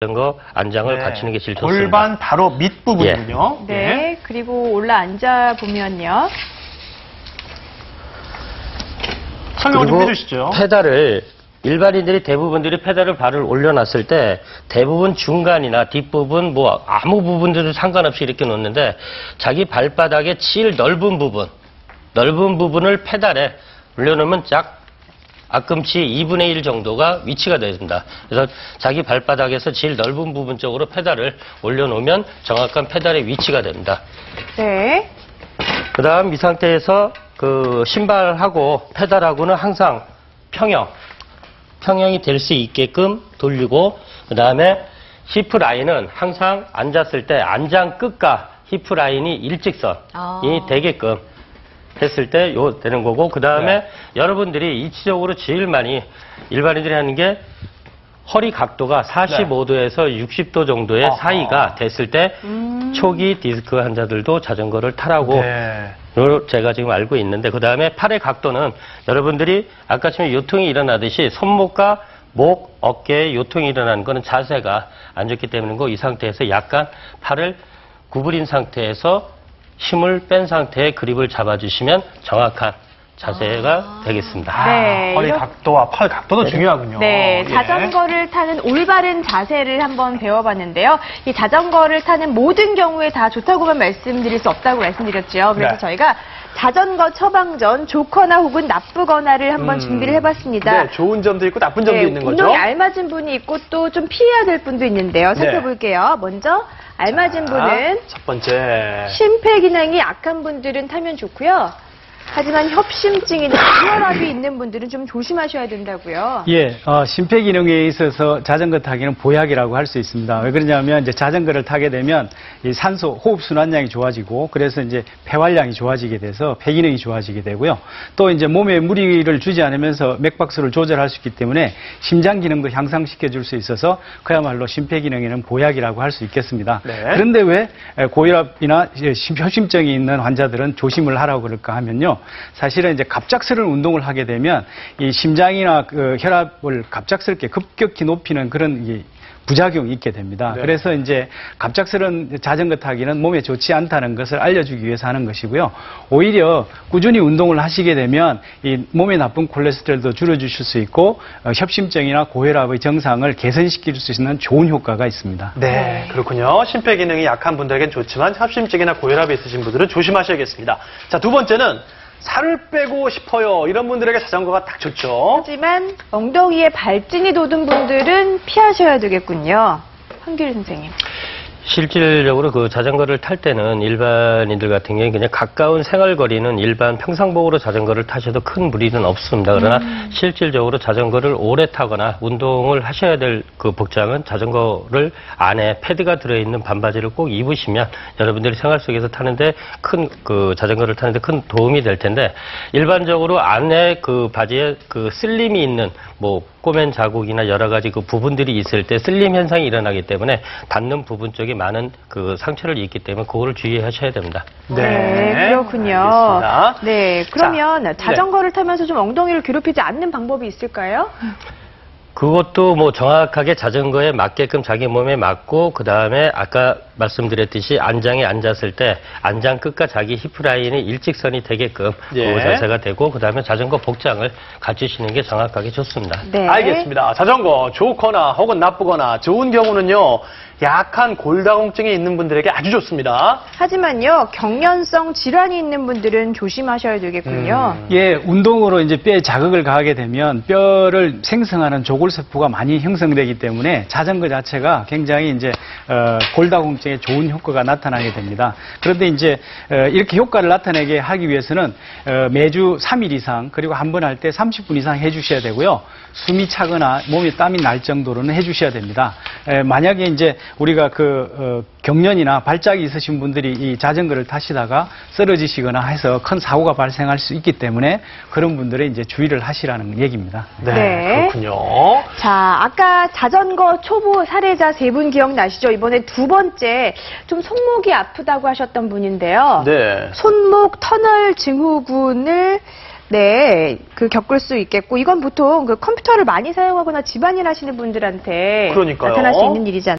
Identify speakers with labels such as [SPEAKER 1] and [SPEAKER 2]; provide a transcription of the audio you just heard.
[SPEAKER 1] 거 안장을 갖추는 게 제일 좋습니다.
[SPEAKER 2] 골반 바로 밑부분이군요.
[SPEAKER 3] 네. 네. 그리고 올라 앉아 보면요.
[SPEAKER 2] 설명 좀 해주시죠.
[SPEAKER 1] 페달을 일반인들이 대부분들이 페달을 발을 올려놨을 때 대부분 중간이나 뒷부분 뭐 아무 부분들도 상관없이 이렇게 놓는데 자기 발바닥의 제일 넓은 부분을 페달에 올려놓으면 앞꿈치 2분의 1 정도가 위치가 됩니다. 그래서 자기 발바닥에서 제일 넓은 부분 쪽으로 페달을 올려놓으면 정확한 페달의 위치가 됩니다.
[SPEAKER 3] 네.
[SPEAKER 1] 그 다음 이 상태에서 그 신발하고 페달하고는 항상 평형이 될 수 있게끔 돌리고, 그 다음에 히프 라인은 항상 앉았을 때 안장 끝과 히프 라인이 일직선이 되게끔 했을 때 되는 거고, 그 다음에 여러분들이 이치적으로 제일 많이 일반인들이 하는 게 허리 각도가 45도에서 60도 정도의 사이가 됐을 때 초기 디스크 환자들도 자전거를 타라고 제가 지금 알고 있는데, 그 다음에 팔의 각도는 여러분들이 아까처럼 요통이 일어나듯이 손목과 목, 어깨에 요통이 일어나는 거는 자세가 안 좋기 때문이고, 이 상태에서 약간 팔을 구부린 상태에서 힘을 뺀 상태에 그립을 잡아주시면 정확한 자세가 되겠습니다.
[SPEAKER 3] 네,
[SPEAKER 2] 허리 각도와 팔 각도도 중요하군요.
[SPEAKER 3] 네, 자전거를 타는 올바른 자세를 한번 배워봤는데요. 이 자전거를 타는 모든 경우에 다 좋다고만 말씀드릴 수 없다고 말씀드렸죠. 그래서 저희가 자전거 처방전 좋거나 혹은 나쁘거나를 한번 준비를 해봤습니다.
[SPEAKER 2] 네, 좋은 점도 있고 나쁜 점도 있는 거죠.
[SPEAKER 3] 운동에 알맞은 분이 있고 또 좀 피해야 될 분도 있는데요. 살펴볼게요. 먼저 알맞은 분은
[SPEAKER 2] 첫 번째,
[SPEAKER 3] 심폐기능이 약한 분들은 타면 좋고요. 하지만 협심증이나 혈압이 있는 분들은 좀 조심하셔야 된다고요.
[SPEAKER 4] 예, 심폐기능에 있어서 자전거 타기는 보약이라고 할 수 있습니다. 왜 그러냐면 이제 자전거를 타게 되면 이 산소 호흡 순환량이 좋아지고, 그래서 이제 폐활량이 좋아지게 돼서 폐기능이 좋아지게 되고요. 또 이제 몸에 무리를 주지 않으면서 맥박수를 조절할 수 있기 때문에 심장 기능도 향상시켜 줄 수 있어서 그야말로 심폐기능에는 보약이라고 할 수 있겠습니다. 그런데 왜 고혈압이나 협심증이 있는 환자들은 조심을 하라고 그럴까 하면요. 사실은 이제 갑작스러운 운동을 하게 되면 이 심장이나 그 혈압을 갑작스럽게 급격히 높이는 그런 부작용이 있게 됩니다. 그래서 이제 갑작스러운 자전거 타기는 몸에 좋지 않다는 것을 알려주기 위해서 하는 것이고요. 오히려 꾸준히 운동을 하시게 되면 이 몸에 나쁜 콜레스테롤도 줄여주실 수 있고, 협심증이나 고혈압의 정상을 개선시킬 수 있는 좋은 효과가 있습니다.
[SPEAKER 2] 네, 그렇군요. 심폐기능이 약한 분들에겐 좋지만 협심증이나 고혈압이 있으신 분들은 조심하셔야겠습니다. 자, 두 번째는 살을 빼고 싶어요. 이런 분들에게 자전거가 딱 좋죠.
[SPEAKER 3] 하지만 엉덩이에 발진이 돋은 분들은 피하셔야 되겠군요. 한길 선생님.
[SPEAKER 1] 실질적으로 그 자전거를 탈 때는 일반인들 같은 경우에 그냥 가까운 생활거리는 일반 평상복으로 자전거를 타셔도 큰 무리는 없습니다. 그러나 실질적으로 자전거를 오래 타거나 운동을 하셔야 될 그 복장은 자전거를 안에 패드가 들어있는 반바지를 꼭 입으시면 여러분들이 생활 속에서 타는데 자전거를 타는데 큰 도움이 될 텐데, 일반적으로 안에 그 바지에 그 슬림이 있는 꼬맨 자국이나 여러 가지 그 부분들이 있을 때 슬림 현상이 일어나기 때문에 닿는 부분 쪽에 많은 그 상처를 입기 때문에 그거를 주의하셔야 됩니다.
[SPEAKER 3] 네, 그렇군요.
[SPEAKER 2] 알겠습니다.
[SPEAKER 3] 네, 그러면 자전거를 타면서 좀 엉덩이를 괴롭히지 않는 방법이 있을까요?
[SPEAKER 1] 그것도 정확하게 자전거에 맞게끔 자기 몸에 맞고, 그 다음에 아까 말씀드렸듯이 안장에 앉았을 때 안장 끝과 자기 히프 라인이 일직선이 되게끔 그 자세가 되고, 그 다음에 자전거 복장을 갖추시는 게 정확하게 좋습니다.
[SPEAKER 3] 네.
[SPEAKER 2] 알겠습니다. 자전거 좋거나 혹은 나쁘거나 좋은 경우는요, 약한 골다공증이 있는 분들에게 아주 좋습니다.
[SPEAKER 3] 하지만요, 경련성 질환이 있는 분들은 조심하셔야 되겠군요.
[SPEAKER 4] 예, 운동으로 이제 뼈에 자극을 가하게 되면 뼈를 생성하는 조골세포가 많이 형성되기 때문에 자전거 자체가 굉장히 이제 골다공증에 좋은 효과가 나타나게 됩니다. 그런데 이제 이렇게 효과를 나타내게 하기 위해서는 매주 3일 이상, 그리고 한 번 할 때 30분 이상 해주셔야 되고요. 숨이 차거나 몸에 땀이 날 정도로는 해주셔야 됩니다. 만약에 이제 우리가 경련이나 발작이 있으신 분들이 이 자전거를 타시다가 쓰러지시거나 해서 큰 사고가 발생할 수 있기 때문에 그런 분들은 이제 주의를 하시라는 얘기입니다.
[SPEAKER 2] 네, 그렇군요.
[SPEAKER 3] 자, 아까 자전거 초보 사례자 3분 기억나시죠? 이번에 두 번째, 좀 손목이 아프다고 하셨던 분인데요. 손목 터널 증후군을 네, 겪을 수 있겠고, 이건 보통 컴퓨터를 많이 사용하거나 집안일 하시는 분들한테
[SPEAKER 2] 그러니까요.
[SPEAKER 3] 나타날 수 있는 일이지 않나요?